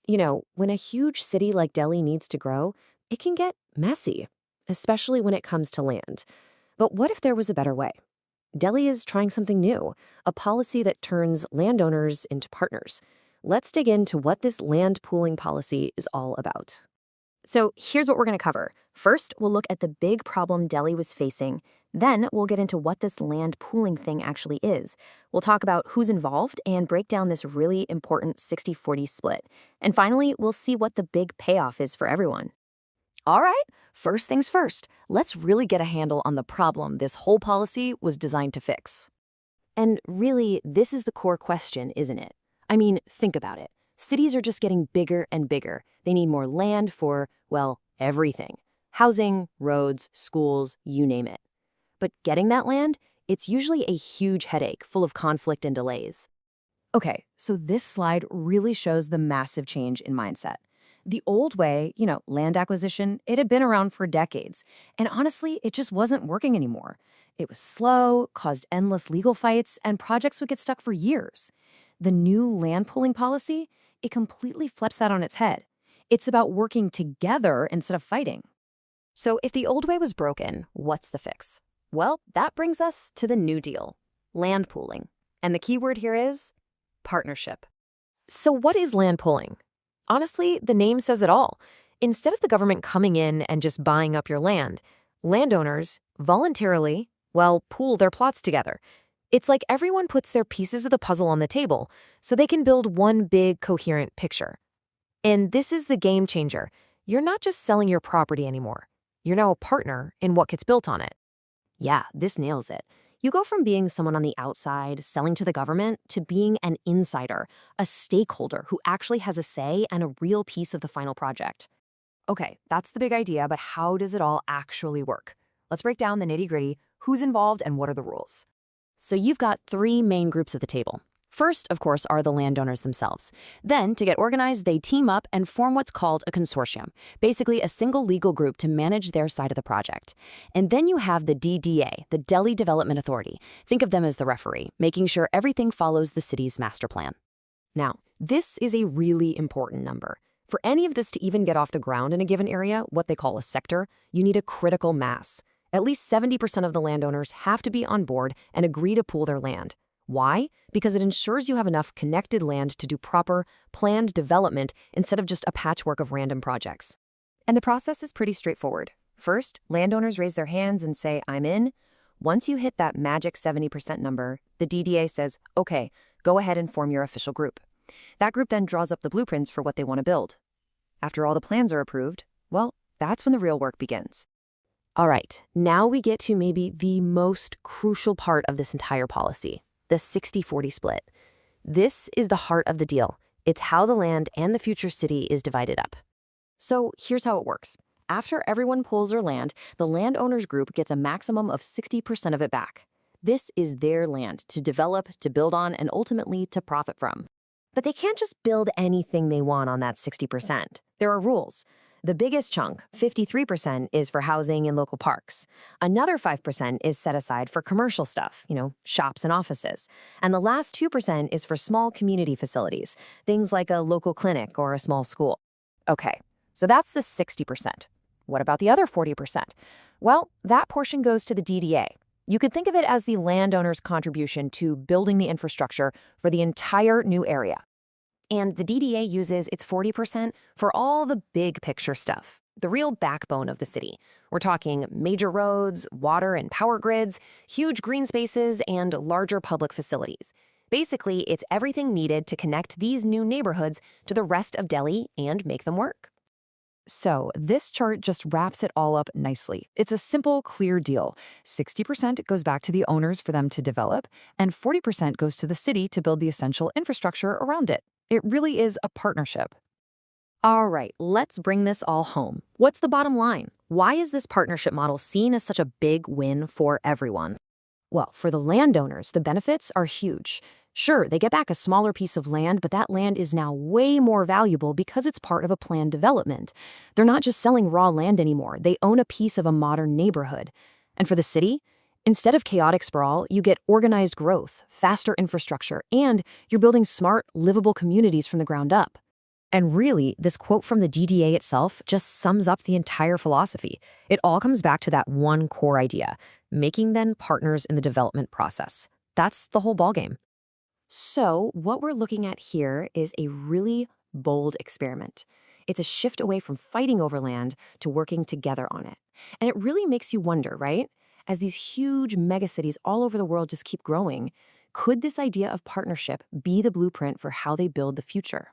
When a huge city like Delhi needs to grow, it can get messy, especially when it comes to land. But what if there was a better way? Delhi is trying something new, a policy that turns landowners into partners. Let's dig into what this land pooling policy is all about. So here's what we're going to cover. First, we'll look at the big problem Delhi was facing. Then we'll get into what this land pooling thing actually is. We'll talk about who's involved and break down this really important 60-40 split. And finally, we'll see what the big payoff is for everyone. All right, first things first, let's really get a handle on the problem this whole policy was designed to fix. And really, this is the core question, isn't it? I mean, think about it. Cities are just getting bigger and bigger. They need more land for, well, everything. Housing, roads, schools, you name it. But getting that land, it's usually a huge headache full of conflict and delays. Okay, so this slide really shows the massive change in mindset. The old way, land acquisition, it had been around for decades. And honestly, it just wasn't working anymore. It was slow, caused endless legal fights, and projects would get stuck for years. The new land pooling policy, it completely flips that on its head. It's about working together instead of fighting. So if the old way was broken, what's the fix? Well, that brings us to the New Deal, land pooling. And the key word here is partnership. So what is land pooling? Honestly, the name says it all. Instead of the government coming in and just buying up your land, landowners voluntarily, pool their plots together. It's like everyone puts their pieces of the puzzle on the table so they can build one big, coherent picture. And this is the game changer. You're not just selling your property anymore. You're now a partner in what gets built on it. Yeah, this nails it. You go from being someone on the outside, selling to the government, to being an insider, a stakeholder who actually has a say and a real piece of the final project. Okay, that's the big idea, but how does it all actually work? Let's break down the nitty-gritty, who's involved and what are the rules. So you've got three main groups at the table. First, of course, are the landowners themselves. Then, to get organized, they team up and form what's called a consortium, basically a single legal group to manage their side of the project. And then you have the DDA, the Delhi Development Authority. Think of them as the referee, making sure everything follows the city's master plan. Now, this is a really important number. For any of this to even get off the ground in a given area, what they call a sector, you need a critical mass. At least 70% of the landowners have to be on board and agree to pool their land. Why? Because it ensures you have enough connected land to do proper, planned development instead of just a patchwork of random projects. And the process is pretty straightforward. First, landowners raise their hands and say, "I'm in." Once you hit that magic 70% number, the DDA says, "Okay, go ahead and form your official group." That group then draws up the blueprints for what they want to build. After all the plans are approved, that's when the real work begins. All right, now we get to maybe the most crucial part of this entire policy. The 60-40 split. This is the heart of the deal. It's how the land and the future city is divided up. So here's how it works. After everyone pools their land, the landowners group gets a maximum of 60% of it back. This is their land to develop, to build on, and ultimately to profit from. But they can't just build anything they want on that 60%. There are rules. The biggest chunk, 53%, is for housing and local parks. Another 5% is set aside for commercial stuff, shops and offices. And the last 2% is for small community facilities, things like a local clinic or a small school. Okay, so that's the 60%. What about the other 40%? Well, that portion goes to the DDA. You could think of it as the landowner's contribution to building the infrastructure for the entire new area. And the DDA uses its 40% for all the big picture stuff, the real backbone of the city. We're talking major roads, water and power grids, huge green spaces, and larger public facilities. Basically, it's everything needed to connect these new neighborhoods to the rest of Delhi and make them work. So this chart just wraps it all up nicely. It's a simple, clear deal. 60% goes back to the owners for them to develop, and 40% goes to the city to build the essential infrastructure around it. It really is a partnership. All right, let's bring this all home. What's the bottom line? Why is this partnership model seen as such a big win for everyone? Well, for the landowners, the benefits are huge. Sure, they get back a smaller piece of land, but that land is now way more valuable because it's part of a planned development. They're not just selling raw land anymore. They own a piece of a modern neighborhood. And for the city, instead of chaotic sprawl, you get organized growth, faster infrastructure, and you're building smart, livable communities from the ground up. And really, this quote from the DDA itself just sums up the entire philosophy. It all comes back to that one core idea, making them partners in the development process. That's the whole ballgame. So, what we're looking at here is a really bold experiment. It's a shift away from fighting over land to working together on it. And it really makes you wonder, right? As these huge megacities all over the world just keep growing, could this idea of partnership be the blueprint for how they build the future?